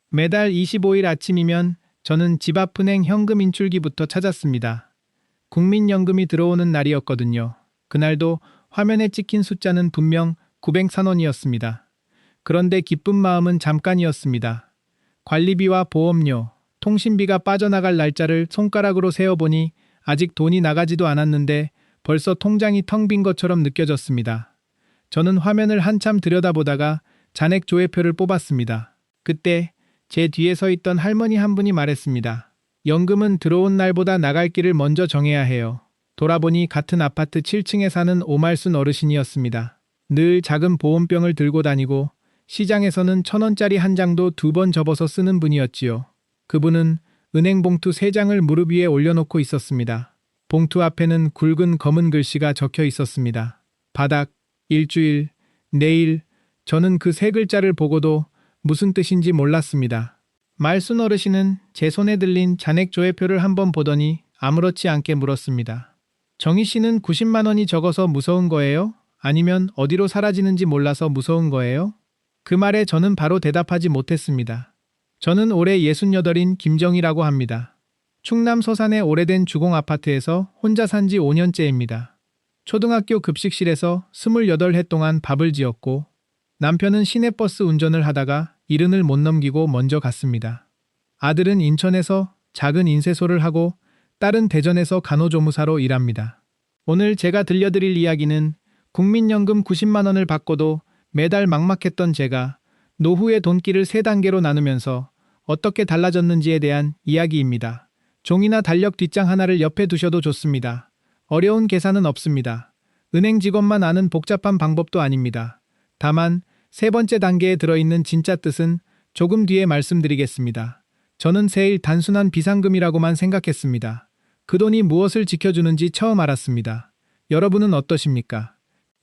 매달 25일 아침이면 저는 집 앞 은행 현금 인출기부터 찾았습니다. 국민연금이 들어오는 날이었거든요. 그날도 화면에 찍힌 숫자는 분명 904원이었습니다. 그런데 기쁜 마음은 잠깐이었습니다. 관리비와 보험료, 통신비가 빠져나갈 날짜를 손가락으로 세어보니 아직 돈이 나가지도 않았는데 벌써 통장이 텅 빈 것처럼 느껴졌습니다. 저는 화면을 한참 들여다보다가 잔액 조회표를 뽑았습니다. 그때 제 뒤에 서 있던 할머니 한 분이 말했습니다. 연금은 들어온 날보다 나갈 길을 먼저 정해야 해요. 돌아보니 같은 아파트 7층에 사는 오말순 어르신이었습니다. 늘 작은 보온병을 들고 다니고 시장에서는 1,000원짜리 한 장도 2번 접어서 쓰는 분이었지요. 그분은 은행 봉투 3장을 무릎 위에 올려놓고 있었습니다. 봉투 앞에는 굵은 검은 글씨가 적혀 있었습니다. 바닥, 일주일, 내일. 저는 그 3글자를 보고도 무슨 뜻인지 몰랐습니다. 말순 어르신은 제 손에 들린 잔액 조회표를 한번 보더니 아무렇지 않게 물었습니다. 정희 씨는 90만 원이 적어서 무서운 거예요? 아니면 어디로 사라지는지 몰라서 무서운 거예요? 그 말에 저는 바로 대답하지 못했습니다. 저는 올해 68인 김정희라고 합니다. 충남 서산의 오래된 주공 아파트에서 혼자 산 지 5년째입니다. 초등학교 급식실에서 28해 동안 밥을 지었고 남편은 시내버스 운전을 하다가 70을 못 넘기고 먼저 갔습니다. 아들은 인천에서 작은 인쇄소를 하고 딸은 대전에서 간호조무사로 일합니다. 오늘 제가 들려드릴 이야기는 국민연금 90만 원을 받고도 매달 막막했던 제가 노후의 돈길을 3단계로 나누면서 어떻게 달라졌는지에 대한 이야기입니다. 종이나 달력 뒷장 하나를 옆에 두셔도 좋습니다. 어려운 계산은 없습니다. 은행 직원만 아는 복잡한 방법도 아닙니다. 다만 3번째 단계에 들어있는 진짜 뜻은 조금 뒤에 말씀드리겠습니다. 저는 세일 단순한 비상금이라고만 생각했습니다. 그 돈이 무엇을 지켜주는지 처음 알았습니다. 여러분은 어떠십니까?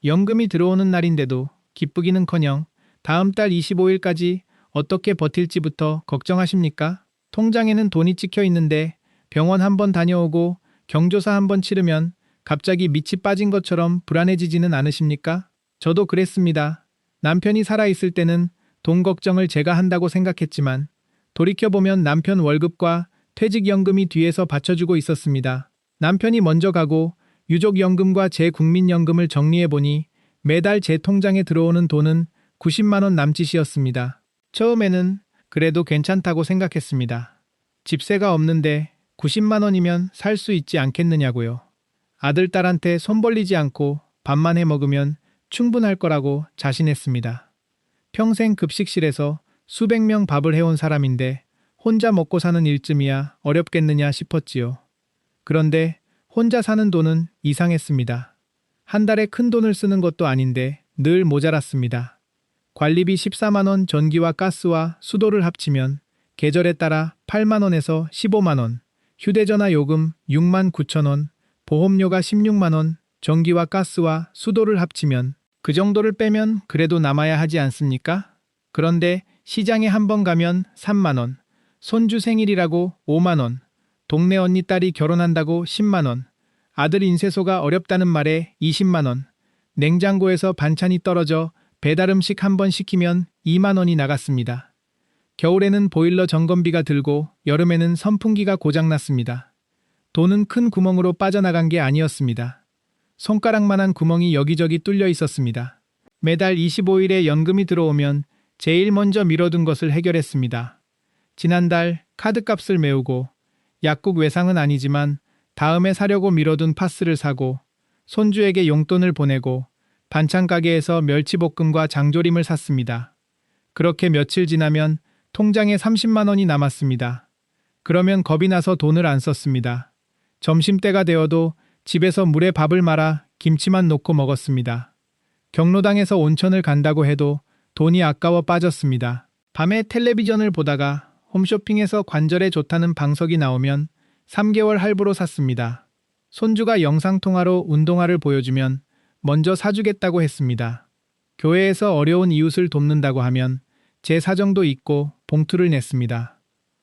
연금이 들어오는 날인데도 기쁘기는커녕 다음 달 25일까지 어떻게 버틸지부터 걱정하십니까? 통장에는 돈이 찍혀 있는데 병원 한번 다녀오고 경조사 한번 치르면 갑자기 밑이 빠진 것처럼 불안해지지는 않으십니까? 저도 그랬습니다. 남편이 살아있을 때는 돈 걱정을 제가 한다고 생각했지만 돌이켜보면 남편 월급과 퇴직연금이 뒤에서 받쳐주고 있었습니다. 남편이 먼저 가고 유족연금과 제 국민연금을 정리해보니 매달 제 통장에 들어오는 돈은 90만 원 남짓이었습니다. 처음에는 그래도 괜찮다고 생각했습니다. 집세가 없는데 90만 원이면 살 수 있지 않겠느냐고요. 아들, 딸한테 손 벌리지 않고 밥만 해 먹으면 충분할 거라고 자신했습니다. 평생 급식실에서 수백 명 밥을 해온 사람인데 혼자 먹고 사는 일쯤이야 어렵겠느냐 싶었지요. 그런데 혼자 사는 돈은 이상했습니다. 한 달에 큰 돈을 쓰는 것도 아닌데 늘 모자랐습니다. 관리비 14만 원, 전기와 가스와 수도를 합치면 계절에 따라 8만 원에서 15만 원, 휴대전화 요금 6만 9천 원, 보험료가 16만 원, 전기와 가스와 수도를 합치면 그 정도를 빼면 그래도 남아야 하지 않습니까? 그런데 시장에 한번 가면 3만 원, 손주 생일이라고 5만 원, 동네 언니 딸이 결혼한다고 10만 원, 아들 인쇄소가 어렵다는 말에 20만 원, 냉장고에서 반찬이 떨어져 배달 음식 한번 시키면 2만 원이 나갔습니다. 겨울에는 보일러 점검비가 들고 여름에는 선풍기가 고장났습니다. 돈은 큰 구멍으로 빠져나간 게 아니었습니다. 손가락만한 구멍이 여기저기 뚫려 있었습니다. 매달 25일에 연금이 들어오면 제일 먼저 미뤄둔 것을 해결했습니다. 지난달 카드값을 메우고 약국 외상은 아니지만 다음에 사려고 미뤄둔 파스를 사고 손주에게 용돈을 보내고 반찬 가게에서 멸치볶음과 장조림을 샀습니다. 그렇게 며칠 지나면 통장에 30만 원이 남았습니다. 그러면 겁이 나서 돈을 안 썼습니다. 점심때가 되어도 집에서 물에 밥을 말아 김치만 놓고 먹었습니다. 경로당에서 온천을 간다고 해도 돈이 아까워 빠졌습니다. 밤에 텔레비전을 보다가 홈쇼핑에서 관절에 좋다는 방석이 나오면 3개월 할부로 샀습니다. 손주가 영상통화로 운동화를 보여주면 먼저 사주겠다고 했습니다. 교회에서 어려운 이웃을 돕는다고 하면 제 사정도 잊고 봉투를 냈습니다.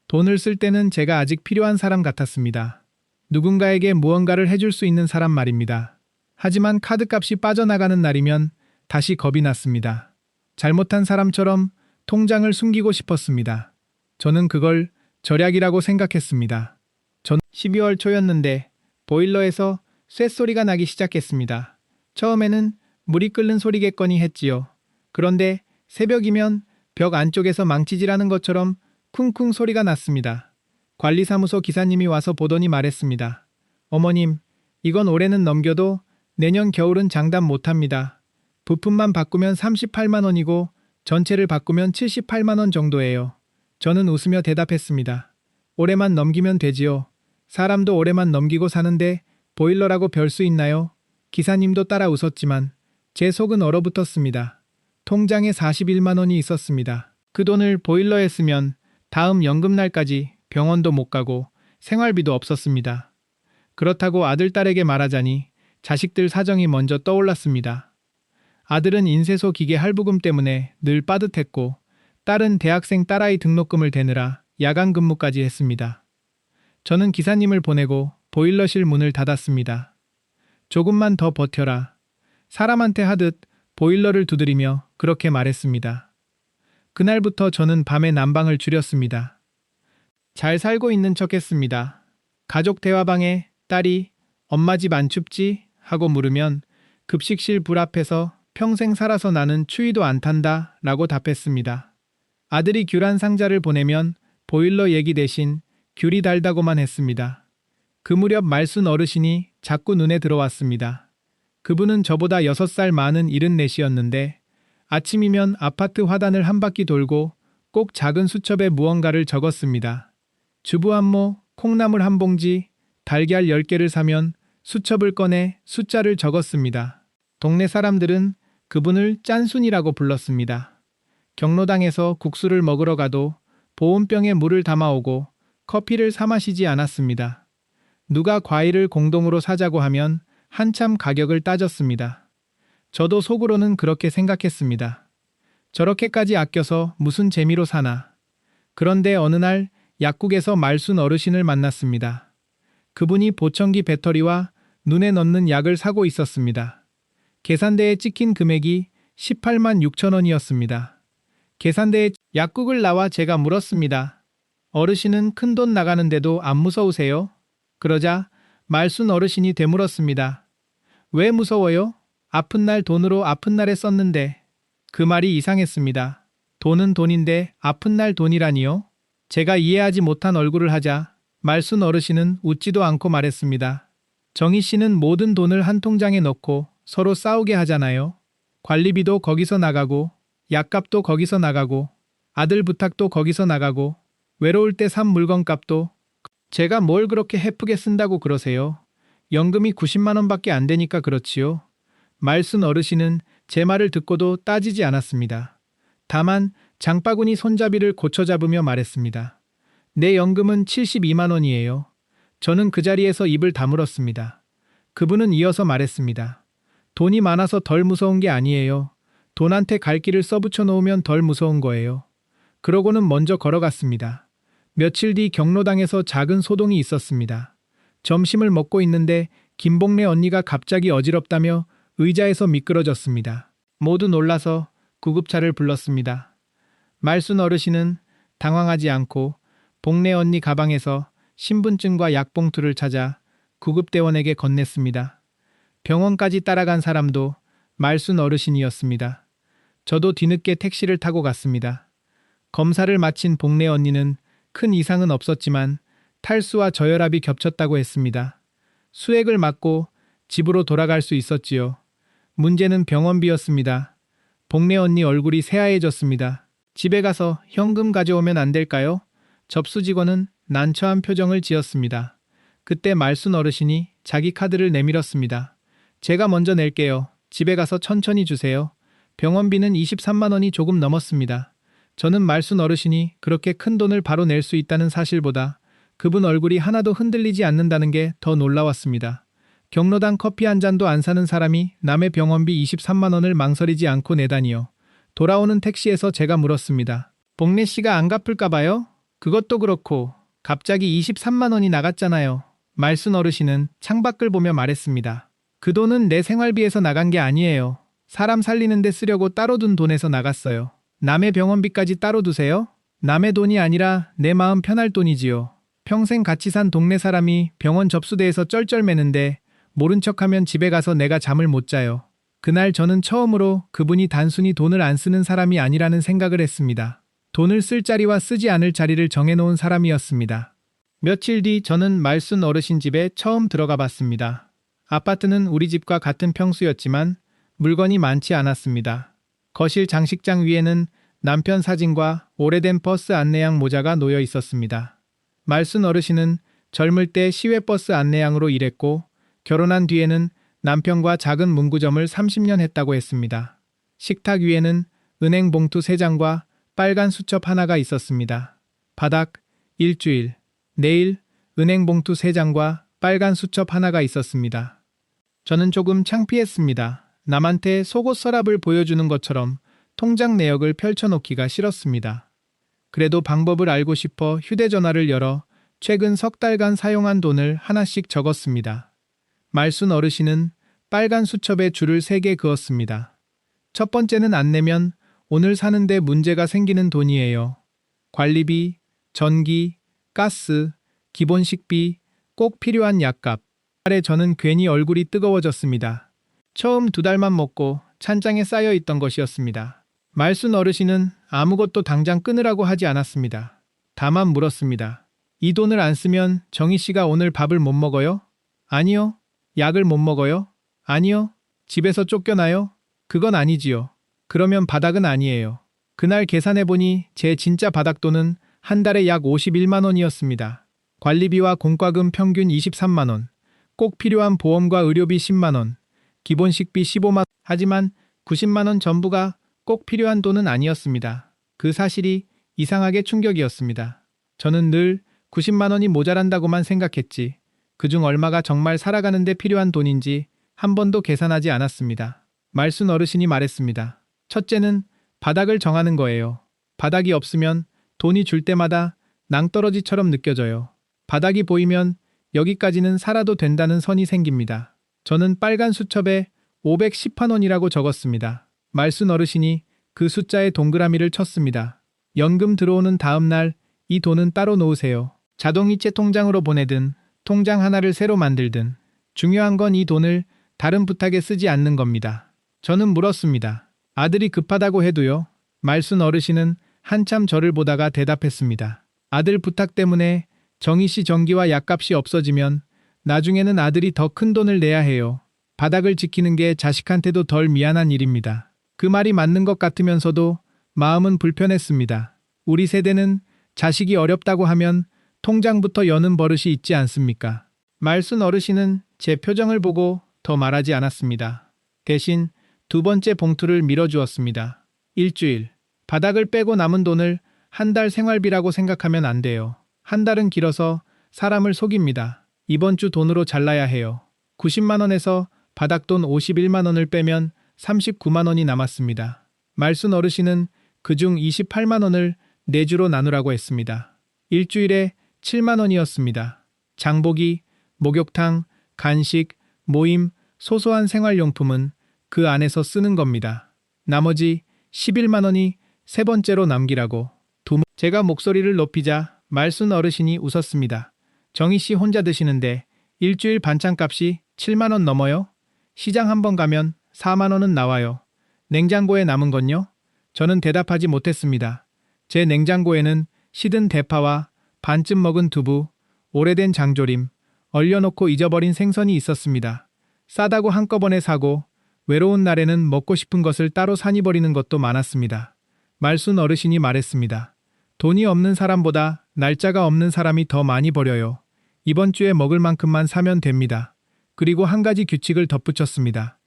돈을 쓸 때는 제가 아직 필요한 사람 같았습니다. 누군가에게 무언가를 해줄 수 있는 사람 말입니다. 하지만 카드값이 빠져나가는 날이면 다시 겁이 났습니다. 잘못한 사람처럼 통장을 숨기고 싶었습니다. 저는 그걸 절약이라고 생각했습니다. 전 12월 초였는데 보일러에서 쇳소리가 나기 시작했습니다. 처음에는 물이 끓는 소리겠거니 했지요. 그런데 새벽이면 벽 안쪽에서 망치질하는 것처럼 쿵쿵 소리가 났습니다. 관리사무소 기사님이 와서 보더니 말했습니다. 어머님, 이건 올해는 넘겨도 내년 겨울은 장담 못합니다. 부품만 바꾸면 38만 원이고 전체를 바꾸면 78만 원 정도예요. 저는 웃으며 대답했습니다. 올해만 넘기면 되지요. 사람도 올해만 넘기고 사는데 보일러라고 별 수 있나요? 기사님도 따라 웃었지만 제 속은 얼어붙었습니다. 통장에 41만 원이 있었습니다. 그 돈을 보일러에 쓰면 다음 연금날까지 병원도 못 가고 생활비도 없었습니다. 그렇다고 아들, 딸에게 말하자니 자식들 사정이 먼저 떠올랐습니다. 아들은 인쇄소 기계 할부금 때문에 늘 빠듯했고 딸은 대학생 딸아이 등록금을 대느라 야간 근무까지 했습니다. 저는 기사님을 보내고 보일러실 문을 닫았습니다. 조금만 더 버텨라. 사람한테 하듯 보일러를 두드리며 그렇게 말했습니다. 그날부터 저는 밤에 난방을 줄였습니다. 잘 살고 있는 척했습니다. 가족 대화방에 딸이 엄마 집 안 춥지? 하고 물으면 급식실 불 앞에서 평생 살아서 나는 추위도 안 탄다 라고 답했습니다. 아들이 귤 한 상자를 보내면 보일러 얘기 대신 귤이 달다고만 했습니다. 그 무렵 말순 어르신이 자꾸 눈에 들어왔습니다. 그분은 저보다 6살 많은 74이었는데 아침이면 아파트 화단을 한 바퀴 돌고 꼭 작은 수첩에 무언가를 적었습니다. 주부 한모, 콩나물 한 봉지, 달걀 10개를 사면 수첩을 꺼내 숫자를 적었습니다. 동네 사람들은 그분을 짠순이라고 불렀습니다. 경로당에서 국수를 먹으러 가도 보온병에 물을 담아오고 커피를 사 마시지 않았습니다. 누가 과일을 공동으로 사자고 하면 한참 가격을 따졌습니다. 저도 속으로는 그렇게 생각했습니다. 저렇게까지 아껴서 무슨 재미로 사나. 그런데 어느 날 약국에서 말순 어르신을 만났습니다. 그분이 보청기 배터리와 눈에 넣는 약을 사고 있었습니다. 계산대에 찍힌 금액이 18만 6천 원이었습니다. 계산대에 약국을 나와 제가 물었습니다. 어르신은 큰돈 나가는데도 안 무서우세요? 그러자 말순 어르신이 되물었습니다. 왜 무서워요? 아픈 날 돈으로 아픈 날에 썼는데. 그 말이 이상했습니다. 돈은 돈인데 아픈 날 돈이라니요? 제가 이해하지 못한 얼굴을 하자 말순 어르신은 웃지도 않고 말했습니다. 정희 씨는 모든 돈을 한 통장에 넣고 서로 싸우게 하잖아요. 관리비도 거기서 나가고 약값도 거기서 나가고 아들 부탁도 거기서 나가고 외로울 때 산 물건값도. 제가 뭘 그렇게 헤프게 쓴다고 그러세요? 연금이 90만 원밖에 안 되니까 그렇지요. 말순 어르신은 제 말을 듣고도 따지지 않았습니다. 다만 장바구니 손잡이를 고쳐 잡으며 말했습니다. 내 연금은 72만 원이에요. 저는 그 자리에서 입을 다물었습니다. 그분은 이어서 말했습니다. 돈이 많아서 덜 무서운 게 아니에요. 돈한테 갈 길을 써붙여 놓으면 덜 무서운 거예요. 그러고는 먼저 걸어갔습니다. 며칠 뒤 경로당에서 작은 소동이 있었습니다. 점심을 먹고 있는데 김복래 언니가 갑자기 어지럽다며 의자에서 미끄러졌습니다. 모두 놀라서 구급차를 불렀습니다. 말순 어르신은 당황하지 않고 복래 언니 가방에서 신분증과 약봉투를 찾아 구급대원에게 건넸습니다. 병원까지 따라간 사람도 말순 어르신이었습니다. 저도 뒤늦게 택시를 타고 갔습니다. 검사를 마친 복래 언니는 큰 이상은 없었지만 탈수와 저혈압이 겹쳤다고 했습니다. 수액을 맞고 집으로 돌아갈 수 있었지요. 문제는 병원비였습니다. 복래 언니 얼굴이 새하얘졌습니다. 집에 가서 현금 가져오면 안 될까요? 접수 직원은 난처한 표정을 지었습니다. 그때 말순 어르신이 자기 카드를 내밀었습니다. 제가 먼저 낼게요. 집에 가서 천천히 주세요. 병원비는 23만 원이 조금 넘었습니다. 저는 말순 어르신이 그렇게 큰 돈을 바로 낼 수 있다는 사실보다 그분 얼굴이 하나도 흔들리지 않는다는 게 더 놀라웠습니다. 경로당 커피 한 잔도 안 사는 사람이 남의 병원비 23만 원을 망설이지 않고 내다니요. 돌아오는 택시에서 제가 물었습니다. 복래 씨가 안 갚을까 봐요? 그것도 그렇고 갑자기 23만 원이 나갔잖아요. 말순 어르신은 창밖을 보며 말했습니다. 그 돈은 내 생활비에서 나간 게 아니에요. 사람 살리는 데 쓰려고 따로 둔 돈에서 나갔어요. 남의 병원비까지 따로 두세요? 남의 돈이 아니라 내 마음 편할 돈이지요. 평생 같이 산 동네 사람이 병원 접수대에서 쩔쩔매는데 모른 척하면 집에 가서 내가 잠을 못 자요. 그날 저는 처음으로 그분이 단순히 돈을 안 쓰는 사람이 아니라는 생각을 했습니다. 돈을 쓸 자리와 쓰지 않을 자리를 정해놓은 사람이었습니다. 며칠 뒤 저는 말순 어르신 집에 처음 들어가 봤습니다. 아파트는 우리 집과 같은 평수였지만 물건이 많지 않았습니다. 거실 장식장 위에는 남편 사진과 오래된 버스 안내양 모자가 놓여 있었습니다. 말순 어르신은 젊을 때 시외버스 안내양으로 일했고 결혼한 뒤에는 남편과 작은 문구점을 30년 했다고 했습니다. 식탁 위에는 은행 봉투 3장과 빨간 수첩 하나가 있었습니다. 바닥, 일주일, 내일, 은행 봉투 3장과 빨간 수첩 하나가 있었습니다. 저는 조금 창피했습니다. 남한테 속옷 서랍을 보여주는 것처럼 통장 내역을 펼쳐놓기가 싫었습니다. 그래도 방법을 알고 싶어 휴대전화를 열어 최근 석 달간 사용한 돈을 하나씩 적었습니다. 말순 어르신은 빨간 수첩에 줄을 3개 그었습니다. 첫 번째는 안 내면 오늘 사는데 문제가 생기는 돈이에요. 관리비, 전기, 가스, 기본 식비, 꼭 필요한 약값. 아래 저는 괜히 얼굴이 뜨거워졌습니다. 처음 2달만 먹고 찬장에 쌓여 있던 것이었습니다. 말순 어르신은 아무것도 당장 끊으라고 하지 않았습니다. 다만 물었습니다. 이 돈을 안 쓰면 정희 씨가 오늘 밥을 못 먹어요? 아니요. 약을 못 먹어요? 아니요. 집에서 쫓겨나요? 그건 아니지요. 그러면 바닥은 아니에요. 그날 계산해보니 제 진짜 바닥돈은 한 달에 약 51만 원이었습니다. 관리비와 공과금 평균 23만 원, 꼭 필요한 보험과 의료비 10만 원, 기본 식비 15만 원. 하지만 90만 원 전부가 꼭 필요한 돈은 아니었습니다. 그 사실이 이상하게 충격이었습니다. 저는 늘 90만 원이 모자란다고만 생각했지 그중 얼마가 정말 살아가는 데 필요한 돈인지 한 번도 계산하지 않았습니다. 말순 어르신이 말했습니다. 첫째는 바닥을 정하는 거예요. 바닥이 없으면 돈이 줄 때마다 낭떠러지처럼 느껴져요. 바닥이 보이면 여기까지는 살아도 된다는 선이 생깁니다. 저는 빨간 수첩에 510만 원이라고 적었습니다. 말순 어르신이 그 숫자에 동그라미를 쳤습니다. 연금 들어오는 다음 날 이 돈은 따로 놓으세요. 자동이체 통장으로 보내든 통장 하나를 새로 만들든 중요한 건 이 돈을 다른 부탁에 쓰지 않는 겁니다. 저는 물었습니다. 아들이 급하다고 해도요? 말순 어르신은 한참 저를 보다가 대답했습니다. 아들 부탁 때문에 정희 씨 전기와 약값이 없어지면 나중에는 아들이 더 큰 돈을 내야 해요. 바닥을 지키는 게 자식한테도 덜 미안한 일입니다. 그 말이 맞는 것 같으면서도 마음은 불편했습니다. 우리 세대는 자식이 어렵다고 하면 통장부터 여는 버릇이 있지 않습니까? 말순 어르신은 제 표정을 보고 더 말하지 않았습니다. 대신 2번째 봉투를 밀어주었습니다. 일주일. 바닥을 빼고 남은 돈을 한 달 생활비라고 생각하면 안 돼요. 한 달은 길어서 사람을 속입니다. 이번 주 돈으로 잘라야 해요. 90만 원에서 바닥돈 51만 원을 빼면 39만 원이 남았습니다. 말순 어르신은 그중 28만 원을 4주로 나누라고 했습니다. 일주일에 7만 원이었습니다. 장보기, 목욕탕, 간식, 모임, 소소한 생활용품은 그 안에서 쓰는 겁니다. 나머지 11만 원이 세 번째로 남기라고. 제가 목소리를 높이자 말순 어르신이 웃었습니다. 정희 씨 혼자 드시는데 일주일 반찬값이 7만 원 넘어요? 시장 한번 가면 4만 원은 나와요. 냉장고에 남은 건요? 저는 대답하지 못했습니다. 제 냉장고에는 시든 대파와 반쯤 먹은 두부, 오래된 장조림, 얼려놓고 잊어버린 생선이 있었습니다. 싸다고 한꺼번에 사고 외로운 날에는 먹고 싶은 것을 따로 산이 버리는 것도 많았습니다. 말순 어르신이 말했습니다. 돈이 없는 사람보다 날짜가 없는 사람이 더 많이 버려요. 이번 주에 먹을 만큼만 사면 됩니다. 그리고 한 가지 규칙을 덧붙였습니다.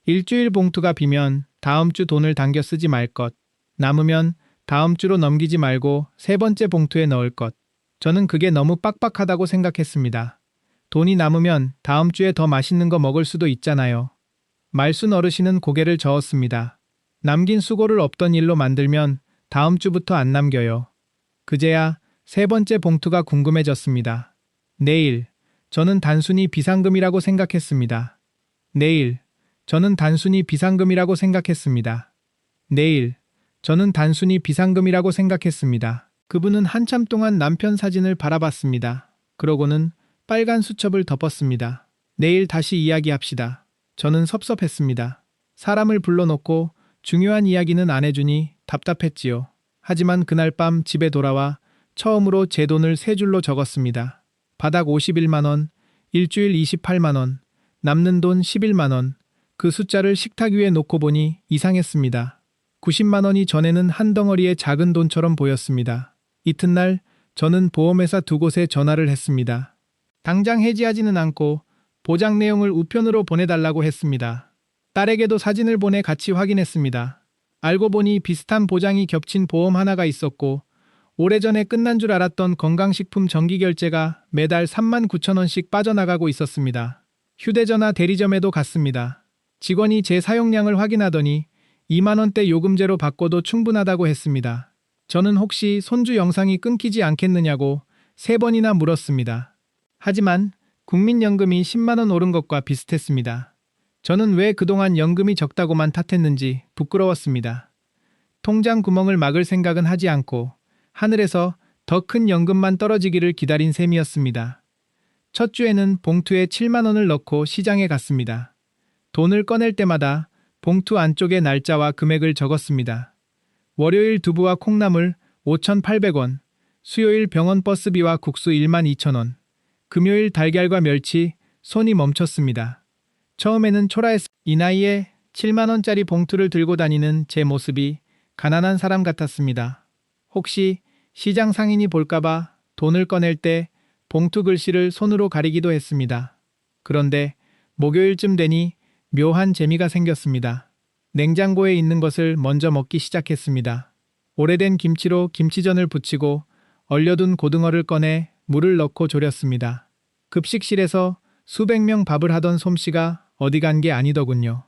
일주일 봉투가 비면 다음 주 돈을 당겨 쓰지 말 것. 남으면 다음 주로 넘기지 말고 세 번째 봉투에 넣을 것. 저는 그게 너무 빡빡하다고 생각했습니다. 돈이 남으면 다음 주에 더 맛있는 거 먹을 수도 있잖아요. 말순 어르신은 고개를 저었습니다. 남긴 수고를 없던 일로 만들면 다음 주부터 안 남겨요. 그제야 세 번째 봉투가 궁금해졌습니다. 내일. 저는 단순히 비상금이라고 생각했습니다. 내일. 저는 단순히 비상금이라고 생각했습니다. 내일. 저는 단순히 비상금이라고 생각했습니다. 그분은 한참 동안 남편 사진을 바라봤습니다. 그러고는 빨간 수첩을 덮었습니다. 내일 다시 이야기합시다. 저는 섭섭했습니다. 사람을 불러놓고 중요한 이야기는 안 해주니 답답했지요. 하지만 그날 밤 집에 돌아와 처음으로 제 돈을 세 줄로 적었습니다. 바닥 51만 원, 일주일 28만 원, 남는 돈 11만 원. 그 숫자를 식탁 위에 놓고 보니 이상했습니다. 90만 원이 전에는 한 덩어리의 작은 돈처럼 보였습니다. 이튿날 저는 보험회사 두 곳에 전화를 했습니다. 당장 해지하지는 않고 보장 내용을 우편으로 보내달라고 했습니다. 딸에게도 사진을 보내 같이 확인했습니다. 알고 보니 비슷한 보장이 겹친 보험 하나가 있었고 오래전에 끝난 줄 알았던 건강식품 정기결제가 매달 3만 9천 원씩 빠져나가고 있었습니다. 휴대전화 대리점에도 갔습니다. 직원이 제 사용량을 확인하더니 2만 원대 요금제로 바꿔도 충분하다고 했습니다. 저는 혹시 손주 영상이 끊기지 않겠느냐고 3번이나 물었습니다. 하지만 국민연금이 10만 원 오른 것과 비슷했습니다. 저는 왜 그동안 연금이 적다고만 탓했는지 부끄러웠습니다. 통장 구멍을 막을 생각은 하지 않고 하늘에서 더 큰 연금만 떨어지기를 기다린 셈이었습니다. 첫 주에는 봉투에 7만 원을 넣고 시장에 갔습니다. 돈을 꺼낼 때마다 봉투 안쪽에 날짜와 금액을 적었습니다. 월요일 두부와 콩나물 5,800원, 수요일 병원 버스비와 국수 1만 2천 원, 금요일 달걀과 멸치. 손이 멈췄습니다. 처음에는 초라했습니다. 이 나이에 7만 원짜리 봉투를 들고 다니는 제 모습이 가난한 사람 같았습니다. 혹시 시장 상인이 볼까봐 돈을 꺼낼 때 봉투 글씨를 손으로 가리기도 했습니다. 그런데 목요일쯤 되니 묘한 재미가 생겼습니다. 냉장고에 있는 것을 먼저 먹기 시작했습니다. 오래된 김치로 김치전을 부치고 얼려둔 고등어를 꺼내 물을 넣고 졸였습니다. 급식실에서 수백 명 밥을 하던 솜씨가 어디 간 게 아니더군요.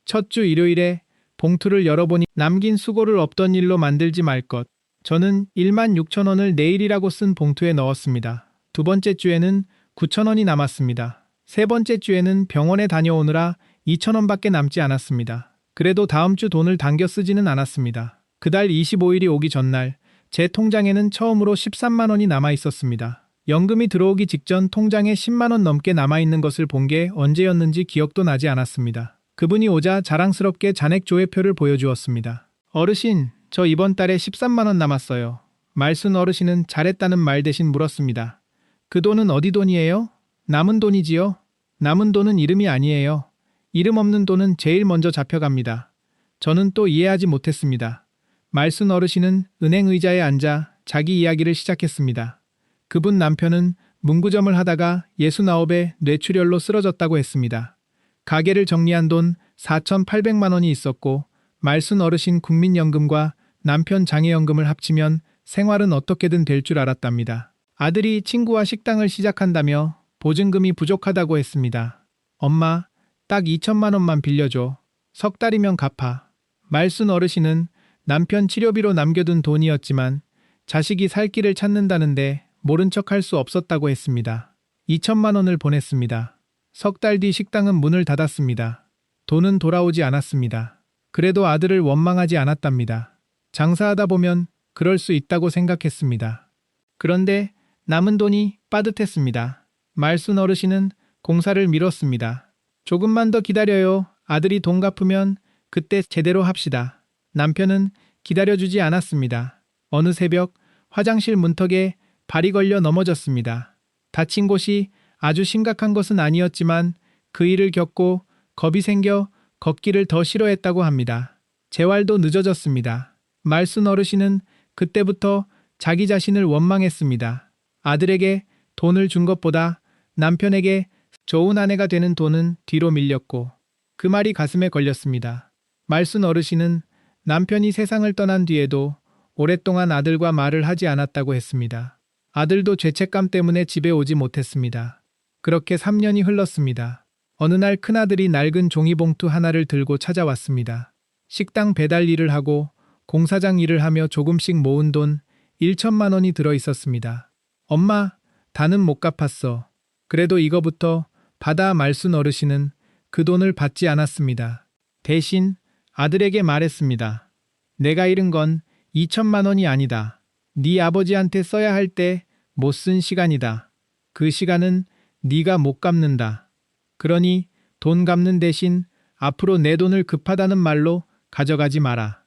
첫 주 일요일에 봉투를 열어보니 남긴 수고를 없던 일로 만들지 말 것. 저는 1만 6천 원을 내일이라고 쓴 봉투에 넣었습니다. 두 번째 주에는 9천 원이 남았습니다. 세 번째 주에는 병원에 다녀오느라 2천 원밖에 남지 않았습니다. 그래도 다음 주 돈을 당겨 쓰지는 않았습니다. 그달 25일이 오기 전날 제 통장에는 처음으로 13만 원이 남아 있었습니다. 연금이 들어오기 직전 통장에 10만 원 넘게 남아있는 것을 본 게 언제였는지 기억도 나지 않았습니다. 그분이 오자 자랑스럽게 잔액 조회표를 보여주었습니다. 어르신, 저 이번 달에 13만 원 남았어요. 말순 어르신은 잘했다는 말 대신 물었습니다. 그 돈은 어디 돈이에요? 남은 돈이지요. 남은 돈은 이름이 아니에요. 이름 없는 돈은 제일 먼저 잡혀갑니다. 저는 또 이해하지 못했습니다. 말순 어르신은 은행 의자에 앉아 자기 이야기를 시작했습니다. 그분 남편은 문구점을 하다가 69에 뇌출혈로 쓰러졌다고 했습니다. 가게를 정리한 돈 4,800만 원이 있었고 말순 어르신 국민연금과 남편 장애연금을 합치면 생활은 어떻게든 될 줄 알았답니다. 아들이 친구와 식당을 시작한다며 보증금이 부족하다고 했습니다. 엄마, 딱 2천만 원만 빌려줘. 석 달이면 갚아. 말순 어르신은 남편 치료비로 남겨둔 돈이었지만 자식이 살 길을 찾는다는데 모른 척할 수 없었다고 했습니다. 2천만 원을 보냈습니다. 석 달 뒤 식당은 문을 닫았습니다. 돈은 돌아오지 않았습니다. 그래도 아들을 원망하지 않았답니다. 장사하다 보면 그럴 수 있다고 생각했습니다. 그런데 남은 돈이 빠듯했습니다. 말순 어르신은 공사를 미뤘습니다. 조금만 더 기다려요. 아들이 돈 갚으면 그때 제대로 합시다. 남편은 기다려주지 않았습니다. 어느 새벽 화장실 문턱에 발이 걸려 넘어졌습니다. 다친 곳이 아주 심각한 것은 아니었지만 그 일을 겪고 겁이 생겨 걷기를 더 싫어했다고 합니다. 재활도 늦어졌습니다. 말순 어르신은 그때부터 자기 자신을 원망했습니다. 아들에게 돈을 준 것보다 남편에게 좋은 아내가 되는 돈은 뒤로 밀렸고 그 말이 가슴에 걸렸습니다. 말순 어르신은 남편이 세상을 떠난 뒤에도 오랫동안 아들과 말을 하지 않았다고 했습니다. 아들도 죄책감 때문에 집에 오지 못했습니다. 그렇게 3년이 흘렀습니다. 어느 날 큰아들이 낡은 종이봉투 하나를 들고 찾아왔습니다. 식당 배달 일을 하고 공사장 일을 하며 조금씩 모은 돈 1천만 원이 들어 있었습니다. 엄마, 다는 못 갚았어. 그래도 이거부터 받아. 말순 어르신은 그 돈을 받지 않았습니다. 대신 아들에게 말했습니다. 내가 잃은 건 2천만 원이 아니다. 네 아버지한테 써야 할 때 못 쓴 시간이다. 그 시간은 네가 못 갚는다. 그러니 돈 갚는 대신 앞으로 내 돈을 급하다는 말로 가져가지 마라.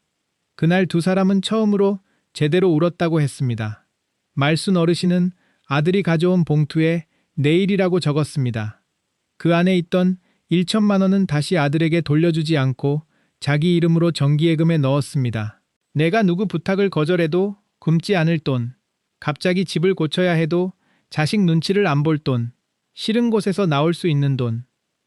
그날 두 사람은 처음으로 제대로 울었다고 했습니다. 말순 어르신은 아들이 가져온 봉투에 내일이라고 적었습니다. 그 안에 있던 1천만 원은 다시 아들에게 돌려주지 않고 자기 이름으로 정기예금에 넣었습니다. 내가 누구 부탁을 거절해도 굶지 않을 돈, 갑자기 집을 고쳐야 해도 자식 눈치를 안 볼 돈, 싫은 곳에서 나올 수 있는 돈,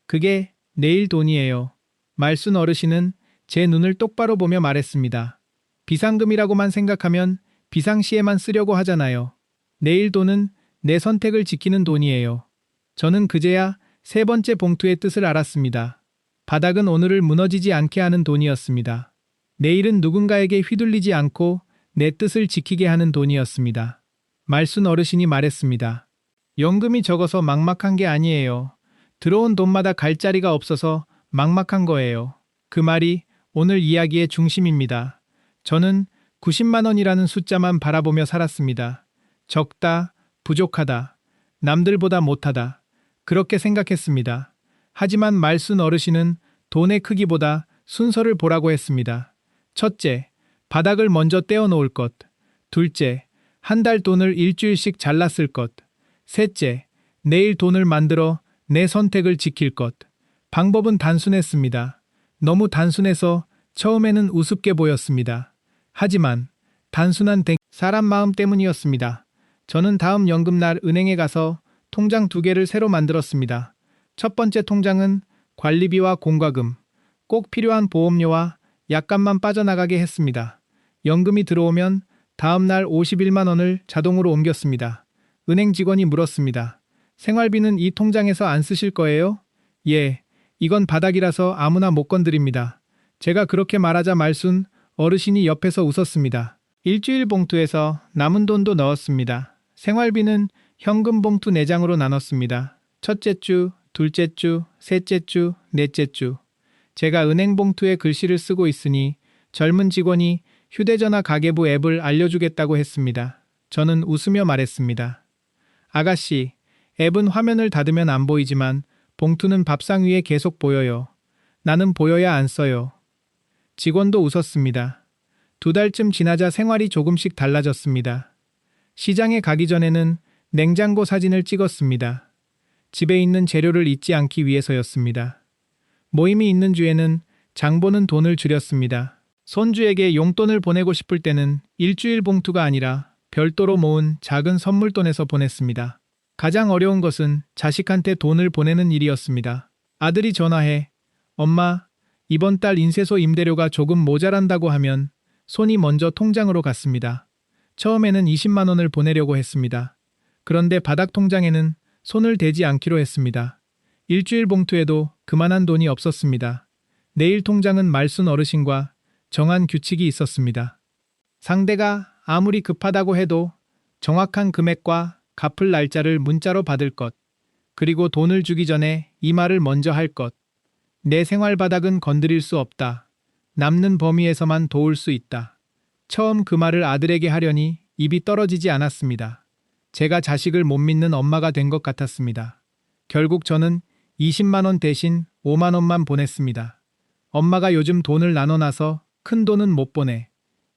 그게 내일 돈이에요. 말순 어르신은 제 눈을 똑바로 보며 말했습니다. 비상금이라고만 생각하면 비상시에만 쓰려고 하잖아요. 내일 돈은 내 선택을 지키는 돈이에요. 저는 그제야 세 번째 봉투의 뜻을 알았습니다. 바닥은 오늘을 무너지지 않게 하는 돈이었습니다. 내일은 누군가에게 휘둘리지 않고 내 뜻을 지키게 하는 돈이었습니다. 말순 어르신이 말했습니다. 연금이 적어서 막막한 게 아니에요. 들어온 돈마다 갈 자리가 없어서 막막한 거예요. 그 말이 오늘 이야기의 중심입니다. 저는 90만 원이라는 숫자만 바라보며 살았습니다. 적다, 부족하다, 남들보다 못하다. 그렇게 생각했습니다. 하지만 말순 어르신은 돈의 크기보다 순서를 보라고 했습니다. 첫째, 바닥을 먼저 떼어놓을 것. 둘째, 한 달 돈을 일주일씩 잘랐을 것. 셋째, 내일 돈을 만들어 내 선택을 지킬 것. 방법은 단순했습니다. 너무 단순해서 처음에는 우습게 보였습니다. 하지만 단순한 사람 마음 때문이었습니다. 저는 다음 연금날 은행에 가서 통장 2개를 새로 만들었습니다. 첫 번째 통장은 관리비와 공과금, 꼭 필요한 보험료와 약간만 빠져나가게 했습니다. 연금이 들어오면 다음 날 51만 원을 자동으로 옮겼습니다. 은행 직원이 물었습니다. 생활비는 이 통장에서 안 쓰실 거예요? 예, 이건 바닥이라서 아무나 못 건드립니다. 제가 그렇게 말하자 말순 어르신이 옆에서 웃었습니다. 일주일 봉투에서 남은 돈도 넣었습니다. 생활비는 현금 봉투 4장으로 나눴습니다. 첫째 주, 둘째 주, 셋째 주, 넷째 주. 제가 은행 봉투에 글씨를 쓰고 있으니 젊은 직원이 휴대전화 가계부 앱을 알려주겠다고 했습니다. 저는 웃으며 말했습니다. 아가씨, 앱은 화면을 닫으면 안 보이지만 봉투는 밥상 위에 계속 보여요. 나는 보여야 안 써요. 직원도 웃었습니다. 2달쯤 지나자 생활이 조금씩 달라졌습니다. 시장에 가기 전에는 냉장고 사진을 찍었습니다. 집에 있는 재료를 잊지 않기 위해서였습니다. 모임이 있는 주에는 장보는 돈을 줄였습니다. 손주에게 용돈을 보내고 싶을 때는 일주일 봉투가 아니라 별도로 모은 작은 선물돈에서 보냈습니다. 가장 어려운 것은 자식한테 돈을 보내는 일이었습니다. 아들이 전화해 엄마, 이번 달 인쇄소 임대료가 조금 모자란다고 하면 손이 먼저 통장으로 갔습니다. 처음에는 20만 원을 보내려고 했습니다. 그런데 바닥 통장에는 손을 대지 않기로 했습니다. 일주일 봉투에도 그만한 돈이 없었습니다. 내일 통장은 말순 어르신과 정한 규칙이 있었습니다. 상대가 아무리 급하다고 해도 정확한 금액과 갚을 날짜를 문자로 받을 것, 그리고 돈을 주기 전에 이 말을 먼저 할 것. 내 생활 바닥은 건드릴 수 없다. 남는 범위에서만 도울 수 있다. 처음 그 말을 아들에게 하려니 입이 떨어지지 않았습니다. 제가 자식을 못 믿는 엄마가 된 것 같았습니다. 결국 저는 20만 원 대신 5만 원만 보냈습니다. 엄마가 요즘 돈을 나눠놔서 큰 돈은 못 보내.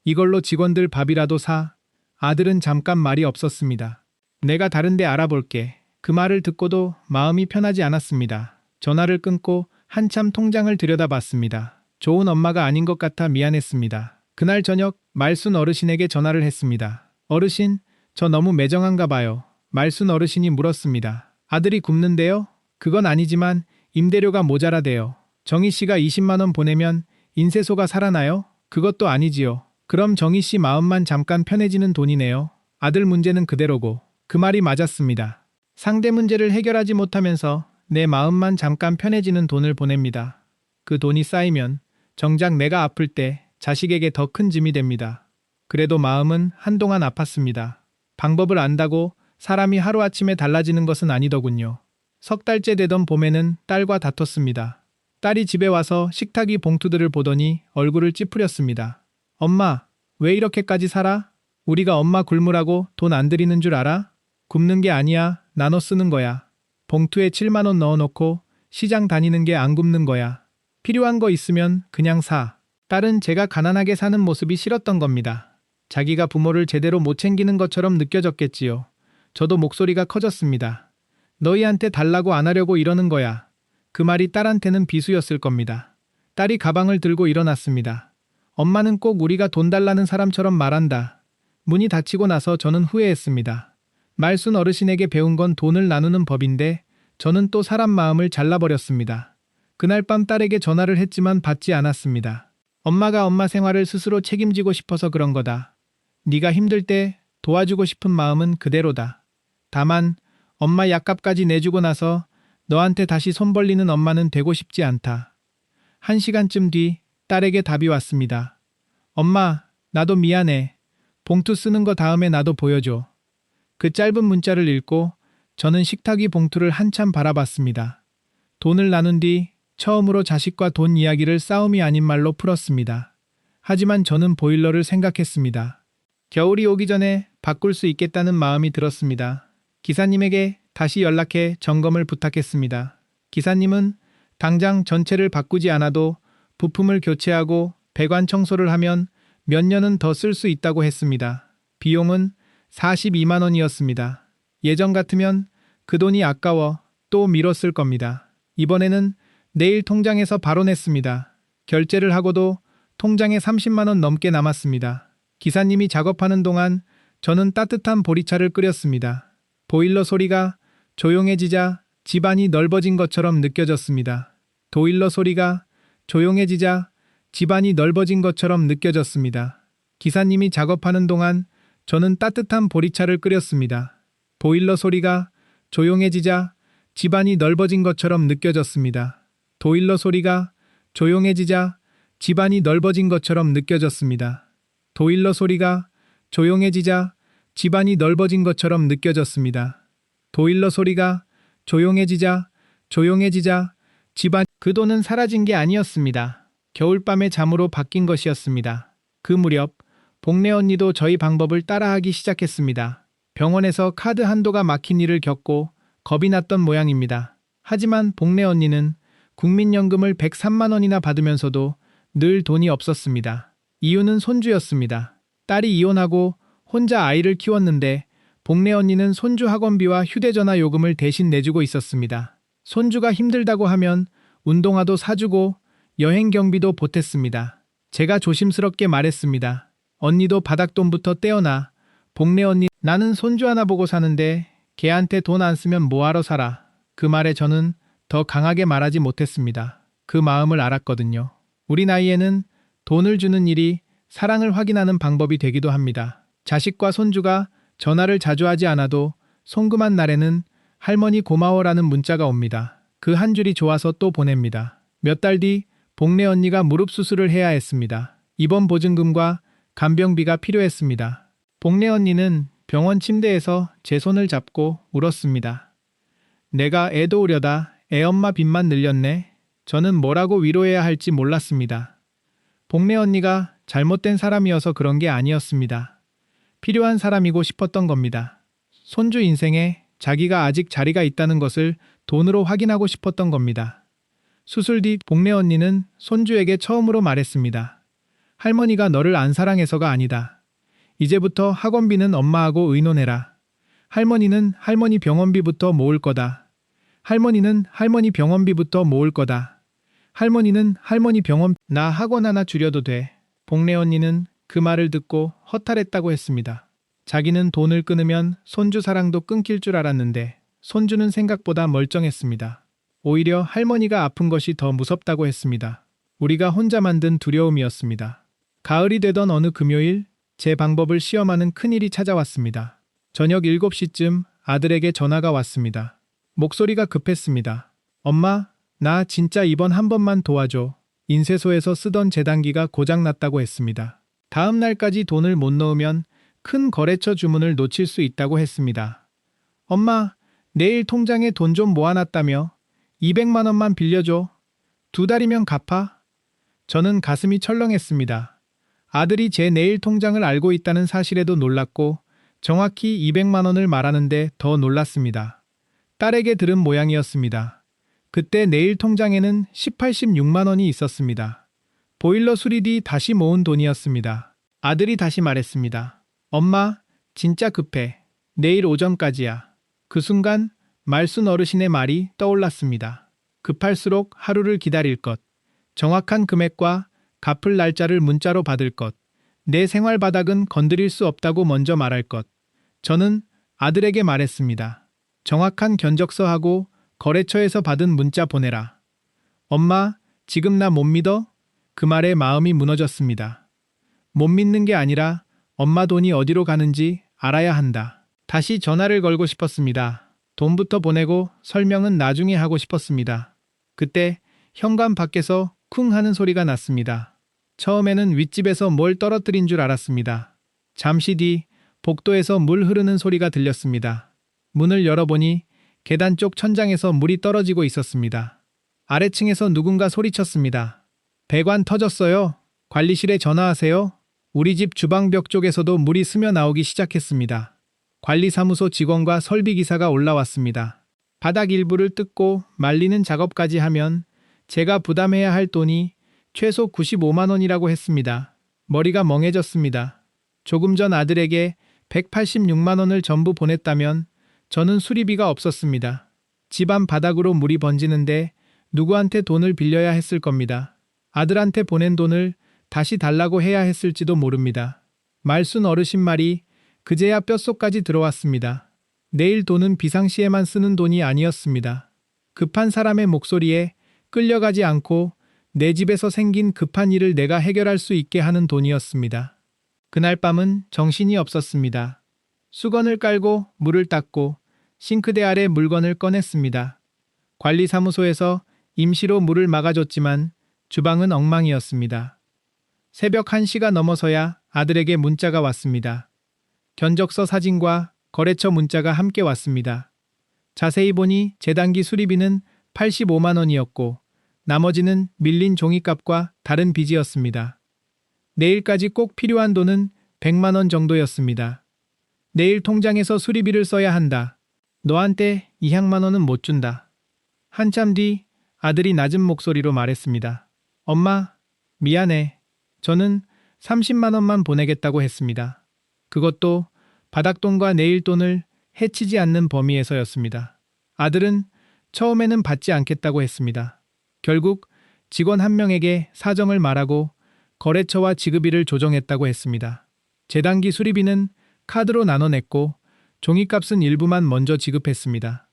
이걸로 직원들 밥이라도 사. 아들은 잠깐 말이 없었습니다. 내가 다른 데 알아볼게. 그 말을 듣고도 마음이 편하지 않았습니다. 전화를 끊고 한참 통장을 들여다봤습니다. 좋은 엄마가 아닌 것 같아 미안했습니다. 그날 저녁 말순 어르신에게 전화를 했습니다. 어르신, 저 너무 매정한가 봐요. 말순 어르신이 물었습니다. 아들이 굶는데요? 그건 아니지만 임대료가 모자라대요. 정희 씨가 20만 원 보내면 인쇄소가 살아나요? 그것도 아니지요. 그럼 정희 씨 마음만 잠깐 편해지는 돈이네요. 아들 문제는 그대로고. 그 말이 맞았습니다. 상대 문제를 해결하지 못하면서 내 마음만 잠깐 편해지는 돈을 보냅니다. 그 돈이 쌓이면 정작 내가 아플 때 자식에게 더 큰 짐이 됩니다. 그래도 마음은 한동안 아팠습니다. 방법을 안다고 사람이 하루아침에 달라지는 것은 아니더군요. 3달째 되던 봄에는 딸과 다퉜습니다. 딸이 집에 와서 식탁위 봉투들을 보더니 얼굴을 찌푸렸습니다. 엄마, 왜 이렇게까지 살아? 우리가 엄마 굶으라고 돈 안 드리는 줄 알아? 굶는 게 아니야. 나눠 쓰는 거야. 봉투에 7만 원 넣어놓고 시장 다니는 게 안 굶는 거야. 필요한 거 있으면 그냥 사. 딸은 제가 가난하게 사는 모습이 싫었던 겁니다. 자기가 부모를 제대로 못 챙기는 것처럼 느껴졌겠지요. 저도 목소리가 커졌습니다. 너희한테 달라고 안 하려고 이러는 거야. 그 말이 딸한테는 비수였을 겁니다. 딸이 가방을 들고 일어났습니다. 엄마는 꼭 우리가 돈 달라는 사람처럼 말한다. 문이 닫히고 나서 저는 후회했습니다. 말순 어르신에게 배운 건 돈을 나누는 법인데 저는 또 사람 마음을 잘라버렸습니다. 그날 밤 딸에게 전화를 했지만 받지 않았습니다. 엄마가 엄마 생활을 스스로 책임지고 싶어서 그런 거다. 네가 힘들 때 도와주고 싶은 마음은 그대로다. 다만 엄마 약값까지 내주고 나서 너한테 다시 손 벌리는 엄마는 되고 싶지 않다. 1시간쯤 뒤 딸에게 답이 왔습니다. 엄마, 나도 미안해. 봉투 쓰는 거 다음에 나도 보여줘. 그 짧은 문자를 읽고 저는 식탁 위 봉투를 한참 바라봤습니다. 돈을 나눈 뒤 처음으로 자식과 돈 이야기를 싸움이 아닌 말로 풀었습니다. 하지만 저는 보일러를 생각했습니다. 겨울이 오기 전에 바꿀 수 있겠다는 마음이 들었습니다. 기사님에게 다시 연락해 점검을 부탁했습니다. 기사님은 당장 전체를 바꾸지 않아도 부품을 교체하고 배관 청소를 하면 몇 년은 더 쓸 수 있다고 했습니다. 비용은 42만 원이었습니다. 예전 같으면 그 돈이 아까워 또 미뤘을 겁니다. 이번에는 내일 통장에서 바로 냈습니다. 결제를 하고도 통장에 30만 원 넘게 남았습니다. 기사님이 작업하는 동안 저는 따뜻한 보리차를 끓였습니다. 보일러 소리가 조용해지자 집안이 넓어진 것처럼 느껴졌습니다. 보일러 소리가 조용해지자 집안이 넓어진 것처럼 느껴졌습니다. 기사님이 작업하는 동안 저는 따뜻한 보리차를 끓였습니다. 보일러 소리가 조용해지자 집안이 넓어진 것처럼 느껴졌습니다. 보일러 소리가 조용해지자 집안이 넓어진 것처럼 느껴졌습니다. 보일러 소리가 조용해지자 집안이 넓어진 것처럼 느껴졌습니다. 보일러 소리가 조용해지자 집안 그 돈은 사라진 게 아니었습니다. 겨울밤의 잠으로 바뀐 것이었습니다. 그 무렵 복래 언니도 저희 방법을 따라하기 시작했습니다. 병원에서 카드 한도가 막힌 일을 겪고 겁이 났던 모양입니다. 하지만 복래 언니는 국민연금을 103만 원이나 받으면서도 늘 돈이 없었습니다. 이유는 손주였습니다. 딸이 이혼하고 혼자 아이를 키웠는데 복래 언니는 손주 학원비와 휴대전화 요금을 대신 내주고 있었습니다. 손주가 힘들다고 하면 운동화도 사주고 여행 경비도 보탰습니다. 제가 조심스럽게 말했습니다. 언니도 바닥돈부터 떼어놔. 복래 언니, 나는 손주 하나 보고 사는데 걔한테 돈 안 쓰면 뭐하러 살아. 그 말에 저는 더 강하게 말하지 못했습니다. 그 마음을 알았거든요. 우리 나이에는 돈을 주는 일이 사랑을 확인하는 방법이 되기도 합니다. 자식과 손주가 전화를 자주 하지 않아도 송금한 날에는 할머니 고마워라는 문자가 옵니다. 그 한 줄이 좋아서 또 보냅니다. 몇 달 뒤 복래 언니가 무릎 수술을 해야 했습니다. 입원 보증금과 간병비가 필요했습니다. 복래 언니는 병원 침대에서 제 손을 잡고 울었습니다. 내가 애 도우려다 애엄마 빚만 늘렸네. 저는 뭐라고 위로해야 할지 몰랐습니다. 복래 언니가 잘못된 사람이어서 그런 게 아니었습니다. 필요한 사람이고 싶었던 겁니다. 손주 인생에 자기가 아직 자리가 있다는 것을 돈으로 확인하고 싶었던 겁니다. 수술 뒤 복래 언니는 손주에게 처음으로 말했습니다. 할머니가 너를 안 사랑해서가 아니다. 이제부터 학원비는 엄마하고 의논해라. 할머니는 할머니 병원비부터 모을 거다. 할머니는 할머니 병원비부터 모을 거다. 할머니는 할머니 병원 나 학원 하나 줄여도 돼. 복래 언니는 그 말을 듣고 허탈했다고 했습니다. 자기는 돈을 끊으면 손주 사랑도 끊길 줄 알았는데 손주는 생각보다 멀쩡했습니다. 오히려 할머니가 아픈 것이 더 무섭다고 했습니다. 우리가 혼자 만든 두려움이었습니다. 가을이 되던 어느 금요일 제 방법을 시험하는 큰일이 찾아왔습니다. 저녁 7시쯤 아들에게 전화가 왔습니다. 목소리가 급했습니다. 엄마, 나 진짜 이번 한 번만 도와줘. 인쇄소에서 쓰던 재단기가 고장났다고 했습니다. 다음 날까지 돈을 못 넣으면 큰 거래처 주문을 놓칠 수 있다고 했습니다. 엄마, 내일 통장에 돈 좀 모아놨다며 200만 원만 빌려줘. 2달이면 갚아. 저는 가슴이 철렁했습니다. 아들이 제 내일 통장을 알고 있다는 사실에도 놀랐고 정확히 200만 원을 말하는데 더 놀랐습니다. 딸에게 들은 모양이었습니다. 그때 내일 통장에는 86만 원이 있었습니다. 보일러 수리 뒤 다시 모은 돈이었습니다. 아들이 다시 말했습니다. 엄마, 진짜 급해. 내일 오전까지야. 그 순간 말순 어르신의 말이 떠올랐습니다. 급할수록 하루를 기다릴 것. 정확한 금액과 갚을 날짜를 문자로 받을 것. 내 생활 바닥은 건드릴 수 없다고 먼저 말할 것. 저는 아들에게 말했습니다. 정확한 견적서하고 거래처에서 받은 문자 보내라. 엄마, 지금 나 못 믿어? 그 말에 마음이 무너졌습니다. 못 믿는 게 아니라 엄마 돈이 어디로 가는지 알아야 한다. 다시 전화를 걸고 싶었습니다. 돈부터 보내고 설명은 나중에 하고 싶었습니다. 그때 현관 밖에서 쿵 하는 소리가 났습니다. 처음에는 윗집에서 뭘 떨어뜨린 줄 알았습니다. 잠시 뒤 복도에서 물 흐르는 소리가 들렸습니다. 문을 열어보니 계단 쪽 천장에서 물이 떨어지고 있었습니다. 아래층에서 누군가 소리쳤습니다. 배관 터졌어요. 관리실에 전화하세요. 우리 집 주방벽 쪽에서도 물이 스며 나오기 시작했습니다. 관리사무소 직원과 설비기사가 올라왔습니다. 바닥 일부를 뜯고 말리는 작업까지 하면 제가 부담해야 할 돈이 최소 95만 원이라고 했습니다. 머리가 멍해졌습니다. 조금 전 아들에게 186만 원을 전부 보냈다면 저는 수리비가 없었습니다. 집안 바닥으로 물이 번지는데 누구한테 돈을 빌려야 했을 겁니다. 아들한테 보낸 돈을 다시 달라고 해야 했을지도 모릅니다. 말순 어르신 말이 그제야 뼛속까지 들어왔습니다. 내일 돈은 비상시에만 쓰는 돈이 아니었습니다. 급한 사람의 목소리에 끌려가지 않고 내 집에서 생긴 급한 일을 내가 해결할 수 있게 하는 돈이었습니다. 그날 밤은 정신이 없었습니다. 수건을 깔고 물을 닦고 싱크대 아래 물건을 꺼냈습니다. 관리사무소에서 임시로 물을 막아줬지만 주방은 엉망이었습니다. 새벽 1시가 넘어서야 아들에게 문자가 왔습니다. 견적서 사진과 거래처 문자가 함께 왔습니다. 자세히 보니 재단기 수리비는 85만 원이었고 나머지는 밀린 종이값과 다른 빚이었습니다. 내일까지 꼭 필요한 돈은 100만 원 정도였습니다. 내일 통장에서 수리비를 써야 한다. 너한테 200만 원은 못 준다. 한참 뒤 아들이 낮은 목소리로 말했습니다. 엄마, 미안해. 저는 30만 원만 보내겠다고 했습니다. 그것도 바닥돈과 내일 돈을 해치지 않는 범위에서였습니다. 아들은 처음에는 받지 않겠다고 했습니다. 결국 직원 한 명에게 사정을 말하고 거래처와 지급일을 조정했다고 했습니다. 재단기 수리비는 카드로 나눠냈고 종이값은 일부만 먼저 지급했습니다.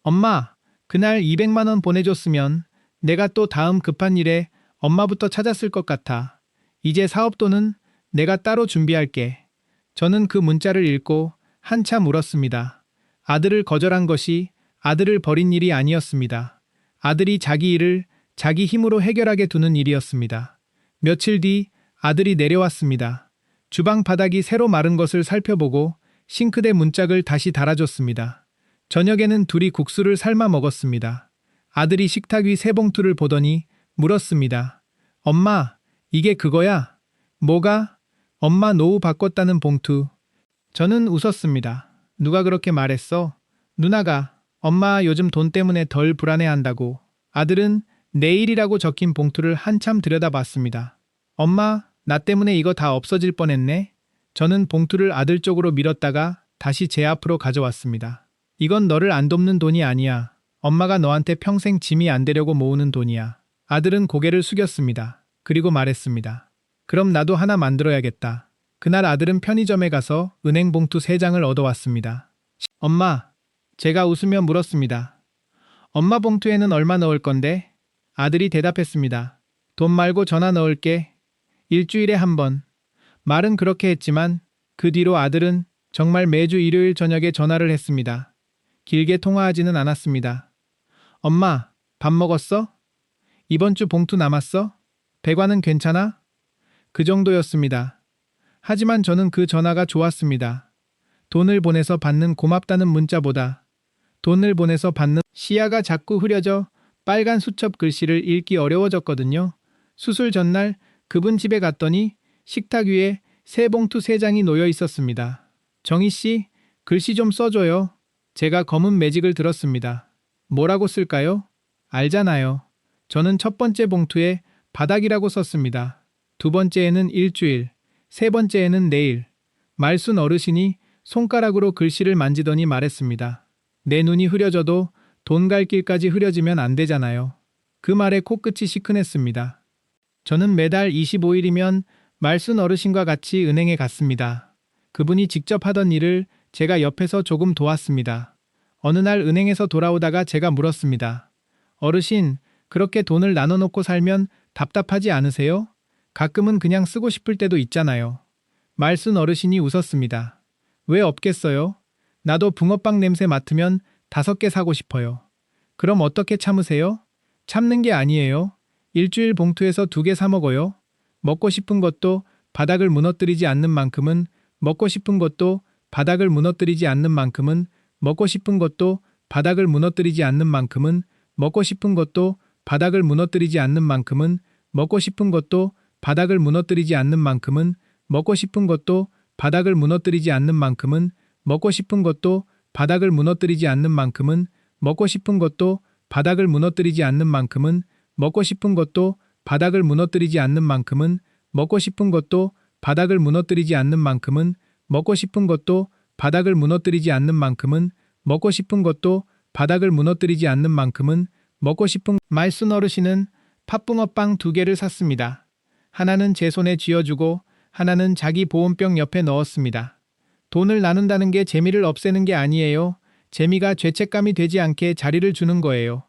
엄마, 그날 200만 원 보내줬으면 내가 또 다음 급한 일에 엄마부터 찾았을 것 같아. 이제 사업돈은 내가 따로 준비할게. 저는 그 문자를 읽고 한참 울었습니다. 아들을 거절한 것이 아들을 버린 일이 아니었습니다. 아들이 자기 일을 자기 힘으로 해결하게 두는 일이었습니다. 며칠 뒤 아들이 내려왔습니다. 주방 바닥이 새로 마른 것을 살펴보고 싱크대 문짝을 다시 달아줬습니다. 저녁에는 둘이 국수를 삶아 먹었습니다. 아들이 식탁 위 새 봉투를 보더니 물었습니다. 엄마, 이게 그거야? 뭐가? 엄마 노후 바꿨다는 봉투. 저는 웃었습니다. 누가 그렇게 말했어? 누나가. 엄마 요즘 돈 때문에 덜 불안해한다고. 아들은 내일이라고 적힌 봉투를 한참 들여다봤습니다. 엄마, 나 때문에 이거 다 없어질 뻔했네. 저는 봉투를 아들 쪽으로 밀었다가 다시 제 앞으로 가져왔습니다. 이건 너를 안 돕는 돈이 아니야. 엄마가 너한테 평생 짐이 안 되려고 모으는 돈이야. 아들은 고개를 숙였습니다. 그리고 말했습니다. 그럼 나도 하나 만들어야겠다. 그날 아들은 편의점에 가서 은행 봉투 3장을 얻어왔습니다. 엄마, 제가 웃으며 물었습니다. 엄마 봉투에는 얼마 넣을 건데? 아들이 대답했습니다. 돈 말고 전화 넣을게. 일주일에 한 번. 말은 그렇게 했지만 그 뒤로 아들은 정말 매주 일요일 저녁에 전화를 했습니다. 길게 통화하지는 않았습니다. 엄마, 밥 먹었어? 이번 주 봉투 남았어? 배관은 괜찮아? 그 정도였습니다. 하지만 저는 그 전화가 좋았습니다. 돈을 보내서 받는 고맙다는 문자보다 돈을 보내서 받는 시야가 자꾸 흐려져 빨간 수첩 글씨를 읽기 어려워졌거든요. 수술 전날 그분 집에 갔더니 식탁 위에 새 봉투 3장이 놓여 있었습니다. 정희 씨, 글씨 좀 써줘요. 제가 검은 매직을 들었습니다. 뭐라고 쓸까요? 알잖아요. 저는 첫 번째 봉투에 바닥이라고 썼습니다. 두 번째에는 일주일, 세 번째에는 내일. 말순 어르신이 손가락으로 글씨를 만지더니 말했습니다. 내 눈이 흐려져도 돈 갈 길까지 흐려지면 안 되잖아요. 그 말에 코끝이 시큰했습니다. 저는 매달 25일이면 말순 어르신과 같이 은행에 갔습니다. 그분이 직접 하던 일을 제가 옆에서 조금 도왔습니다. 어느 날 은행에서 돌아오다가 제가 물었습니다. 어르신, 그렇게 돈을 나눠놓고 살면 답답하지 않으세요? 가끔은 그냥 쓰고 싶을 때도 있잖아요. 말순 어르신이 웃었습니다. 왜 없겠어요? 나도 붕어빵 냄새 맡으면 5개 사고 싶어요. 그럼 어떻게 참으세요? 참는 게 아니에요. 일주일 봉투에서 2개 사 먹어요. 먹고 싶은 것도 바닥을 무너뜨리지 않는 만큼은 먹고 싶은 것도 바닥을 무너뜨리지 않는 만큼은 먹고 싶은 것도 바닥을 무너뜨리지 않는 만큼은 먹고 싶은 것도 바닥을 무너뜨리지 않는 만큼은 먹고 싶은 것도 바닥을 무너뜨리지 않는 만큼은 먹고 싶은 것도 바닥을 무너뜨리지 않는 만큼은 먹고 싶은 것도 바닥을 무너뜨리지 않는 만큼은 먹고 싶은 것도 바닥을 무너뜨리지 않는 만큼은 먹고 싶은 것도 바닥을 무너뜨리지 않는 만큼은 먹고 싶은 것도 바닥을 무너뜨리지 않는 만큼은 먹고 싶은 것도 바닥을 무너뜨리지 않는 만큼은 먹고 싶은 것도 바닥을 무너뜨리지 않는 만큼은 먹고 싶은 말순 어르신은 팥붕어빵 2개를 샀습니다. 하나는 제 손에 쥐어주고 하나는 자기 보온병 옆에 넣었습니다. 돈을 나눈다는 게 재미를 없애는 게 아니에요. 재미가 죄책감이 되지 않게 자리를 주는 거예요.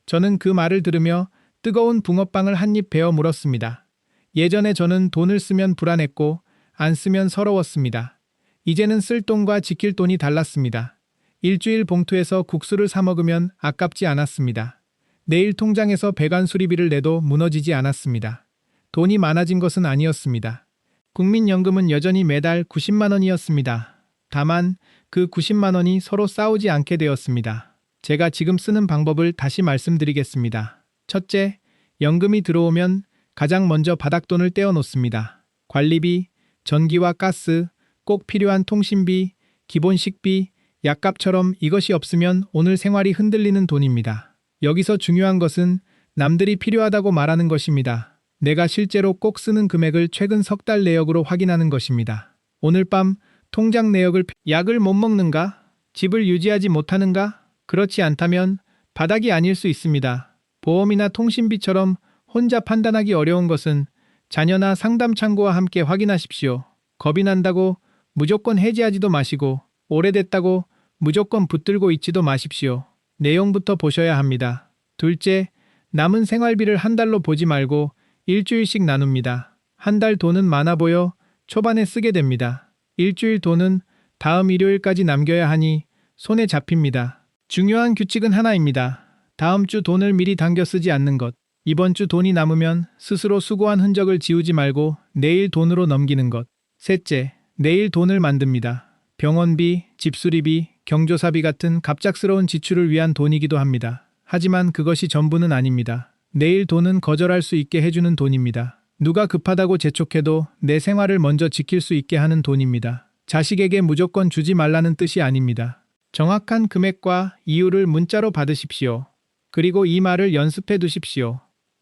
저는 그 말을 들으며 뜨거운 붕어빵을 한 입 베어 물었습니다. 예전에 저는 돈을 쓰면 불안했고 안 쓰면 서러웠습니다. 이제는 쓸 돈과 지킬 돈이 달랐습니다. 일주일 봉투에서 국수를 사 먹으면 아깝지 않았습니다. 내일 통장에서 배관 수리비를 내도 무너지지 않았습니다. 돈이 많아진 것은 아니었습니다. 국민연금은 여전히 매달 90만 원이었습니다. 다만 그 90만 원이 서로 싸우지 않게 되었습니다. 제가 지금 쓰는 방법을 다시 말씀드리겠습니다. 첫째, 연금이 들어오면 가장 먼저 바닥돈을 떼어 놓습니다. 관리비, 전기와 가스, 꼭 필요한 통신비, 기본 식비, 약값처럼 이것이 없으면 오늘 생활이 흔들리는 돈입니다. 여기서 중요한 것은 남들이 필요하다고 말하는 것입니다. 내가 실제로 꼭 쓰는 금액을 최근 3달 내역으로 확인하는 것입니다. 오늘 밤 통장 내역을 약을 못 먹는가? 집을 유지하지 못하는가? 그렇지 않다면 바닥이 아닐 수 있습니다. 보험이나 통신비처럼 혼자 판단하기 어려운 것은 자녀나 상담 창구와 함께 확인하십시오. 겁이 난다고 무조건 해지하지도 마시고 오래됐다고 무조건 붙들고 있지도 마십시오. 내용부터 보셔야 합니다. 둘째, 남은 생활비를 한 달로 보지 말고 일주일씩 나눕니다. 한 달 돈은 많아 보여 초반에 쓰게 됩니다. 일주일 돈은 다음 일요일까지 남겨야 하니 손에 잡힙니다. 중요한 규칙은 하나입니다. 다음 주 돈을 미리 당겨 쓰지 않는 것. 이번 주 돈이 남으면 스스로 수고한 흔적을 지우지 말고 내일 돈으로 넘기는 것. 셋째, 내일 돈을 만듭니다. 병원비, 집수리비, 경조사비 같은 갑작스러운 지출을 위한 돈이기도 합니다. 하지만 그것이 전부는 아닙니다. 내일 돈은 거절할 수 있게 해주는 돈입니다. 누가 급하다고 재촉해도 내 생활을 먼저 지킬 수 있게 하는 돈입니다. 자식에게 무조건 주지 말라는 뜻이 아닙니다. 정확한 금액과 이유를 문자로 받으십시오. 그리고 이 말을 연습해 두십시오.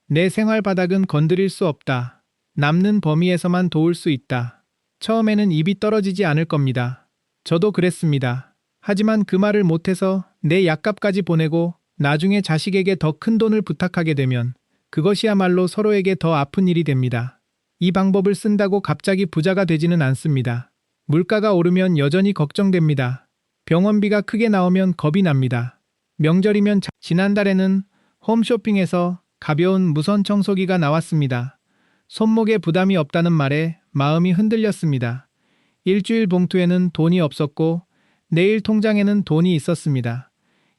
내 생활 바닥은 건드릴 수 없다. 남는 범위에서만 도울 수 있다. 처음에는 입이 떨어지지 않을 겁니다. 저도 그랬습니다. 하지만 그 말을 못해서 내 약값까지 보내고 나중에 자식에게 더 큰 돈을 부탁하게 되면 그것이야말로 서로에게 더 아픈 일이 됩니다. 이 방법을 쓴다고 갑자기 부자가 되지는 않습니다. 물가가 오르면 여전히 걱정됩니다. 병원비가 크게 나오면 겁이 납니다. 명절이면 지난달에는 홈쇼핑에서 가벼운 무선 청소기가 나왔습니다. 손목에 부담이 없다는 말에 마음이 흔들렸습니다. 일주일 봉투에는 돈이 없었고 내일 통장에는 돈이 있었습니다.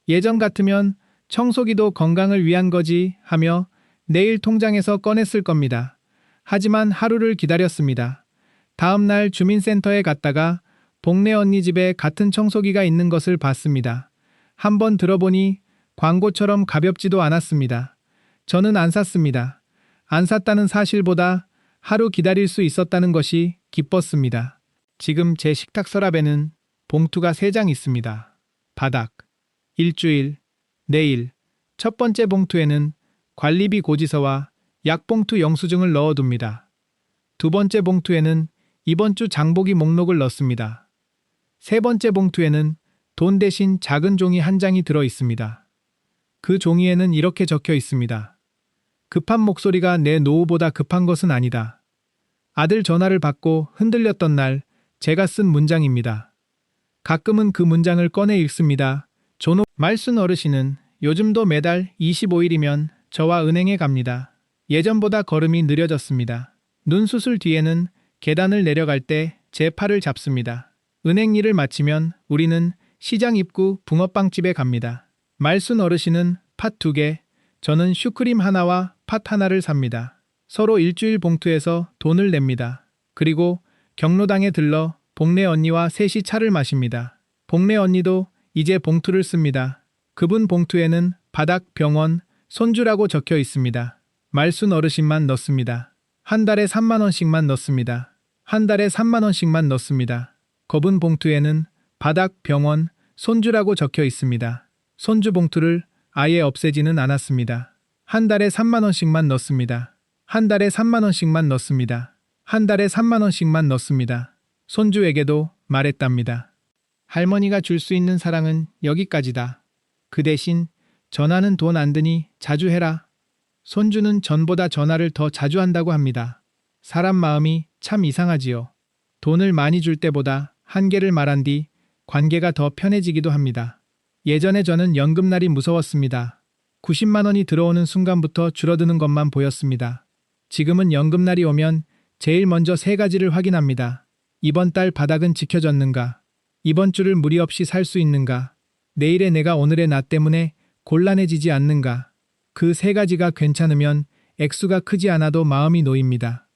예전 같으면 청소기도 건강을 위한 거지 하며 내일 통장에서 꺼냈을 겁니다. 하지만 하루를 기다렸습니다. 다음 날 주민센터에 갔다가 동네 언니 집에 같은 청소기가 있는 것을 봤습니다. 한번 들어보니 광고처럼 가볍지도 않았습니다. 저는 안 샀습니다. 안 샀다는 사실보다 하루 기다릴 수 있었다는 것이 기뻤습니다. 지금 제 식탁 서랍에는 봉투가 3장 있습니다. 바닥, 일주일, 내일. 첫 번째 봉투에는 관리비 고지서와 약봉투 영수증을 넣어둡니다. 두 번째 봉투에는 이번 주 장보기 목록을 넣습니다. 세 번째 봉투에는 돈 대신 작은 종이 한 장이 들어 있습니다. 그 종이에는 이렇게 적혀 있습니다. 급한 목소리가 내 노후보다 급한 것은 아니다. 아들 전화를 받고 흔들렸던 날 제가 쓴 문장입니다. 가끔은 그 문장을 꺼내 읽습니다. 존 말순 어르신은 요즘도 매달 25일이면 저와 은행에 갑니다. 예전보다 걸음이 느려졌습니다. 눈 수술 뒤에는 계단을 내려갈 때 제 팔을 잡습니다. 은행 일을 마치면 우리는 시장 입구 붕어빵집에 갑니다. 말순 어르신은 팥 2개, 저는 슈크림 하나와 팥 하나를 삽니다. 서로 일주일 봉투에서 돈을 냅니다. 그리고 경로당에 들러 복래 언니와 셋이 차를 마십니다. 복래 언니도 이제 봉투를 씁니다. 그분 봉투에는 바닥, 병원, 손주라고 적혀 있습니다. 말순 어르신만 넣습니다. 한 달에 3만 원씩만 넣습니다. 한 달에 3만 원씩만 넣습니다. 거분 봉투에는 바닥, 병원, 손주라고 적혀 있습니다. 손주 봉투를 아예 없애지는 않았습니다. 한 달에 3만 원씩만 넣습니다. 한 달에 3만 원씩만 넣습니다. 한 달에 3만 원씩만 넣습니다. 손주에게도 말했답니다. 할머니가 줄 수 있는 사랑은 여기까지다. 그 대신 전화는 돈 안 드니 자주 해라. 손주는 전보다 전화를 더 자주 한다고 합니다. 사람 마음이 참 이상하지요. 돈을 많이 줄 때보다 한계를 말한 뒤 관계가 더 편해지기도 합니다. 예전에 저는 연금날이 무서웠습니다. 90만 원이 들어오는 순간부터 줄어드는 것만 보였습니다. 지금은 연금날이 오면 제일 먼저 3가지를 확인합니다. 이번 달 바닥은 지켜졌는가? 이번 주를 무리 없이 살 수 있는가? 내일의 내가 오늘의 나 때문에 곤란해지지 않는가? 그 3가지가 괜찮으면 액수가 크지 않아도 마음이 놓입니다.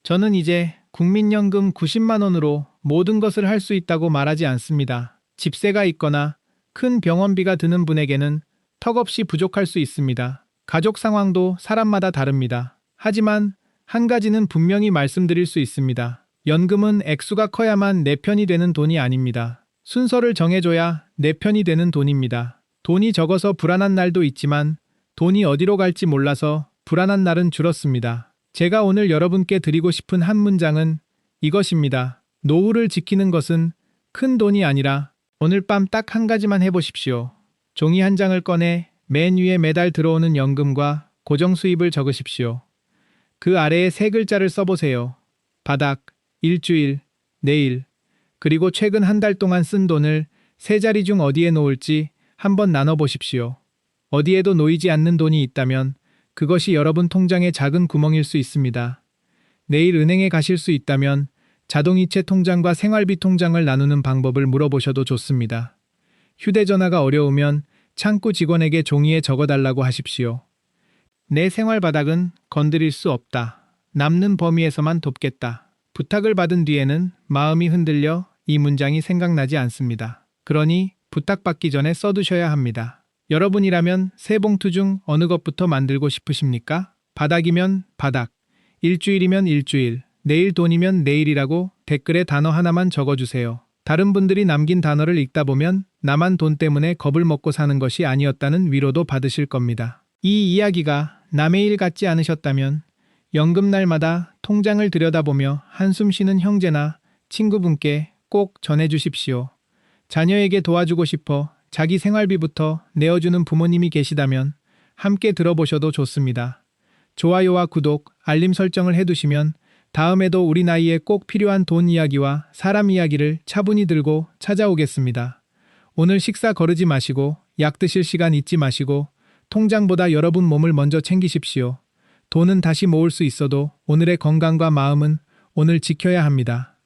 저는 이제 국민연금 90만 원으로 모든 것을 할 수 있다고 말하지 않습니다. 집세가 있거나 큰 병원비가 드는 분에게는 턱없이 부족할 수 있습니다. 가족 상황도 사람마다 다릅니다. 하지만 한 가지는 분명히 말씀드릴 수 있습니다. 연금은 액수가 커야만 내 편이 되는 돈이 아닙니다. 순서를 정해줘야 내 편이 되는 돈입니다. 돈이 적어서 불안한 날도 있지만 돈이 어디로 갈지 몰라서 불안한 날은 줄었습니다. 제가 오늘 여러분께 드리고 싶은 한 문장은 이것입니다. 노후를 지키는 것은 큰 돈이 아니라 오늘 밤 딱 한 가지만 해보십시오. 종이 한 장을 꺼내 맨 위에 매달 들어오는 연금과 고정 수입을 적으십시오. 그 아래에 3글자를 써보세요. 바닥, 일주일, 내일. 그리고 최근 한 달 동안 쓴 돈을 3자리 중 어디에 놓을지 한번 나눠보십시오. 어디에도 놓이지 않는 돈이 있다면 그것이 여러분 통장의 작은 구멍일 수 있습니다. 내일 은행에 가실 수 있다면 자동이체 통장과 생활비 통장을 나누는 방법을 물어보셔도 좋습니다. 휴대전화가 어려우면 창구 직원에게 종이에 적어달라고 하십시오. 내 생활 바닥은 건드릴 수 없다. 남는 범위에서만 돕겠다. 부탁을 받은 뒤에는 마음이 흔들려 이 문장이 생각나지 않습니다. 그러니 부탁받기 전에 써두셔야 합니다. 여러분이라면 3봉투 중 어느 것부터 만들고 싶으십니까? 바닥이면 바닥, 일주일이면 일주일, 내일 돈이면 내일이라고 댓글에 단어 하나만 적어주세요. 다른 분들이 남긴 단어를 읽다 보면 나만 돈 때문에 겁을 먹고 사는 것이 아니었다는 위로도 받으실 겁니다. 이 이야기가 남의 일 같지 않으셨다면 연금날마다 통장을 들여다보며 한숨 쉬는 형제나 친구분께 꼭 전해주십시오. 자녀에게 도와주고 싶어 자기 생활비부터 내어주는 부모님이 계시다면 함께 들어보셔도 좋습니다. 좋아요와 구독, 알림 설정을 해두시면 다음에도 우리 나이에 꼭 필요한 돈 이야기와 사람 이야기를 차분히 들고 찾아오겠습니다. 오늘 식사 거르지 마시고 약 드실 시간 잊지 마시고 통장보다 여러분 몸을 먼저 챙기십시오. 돈은 다시 모을 수 있어도 오늘의 건강과 마음은 오늘 지켜야 합니다.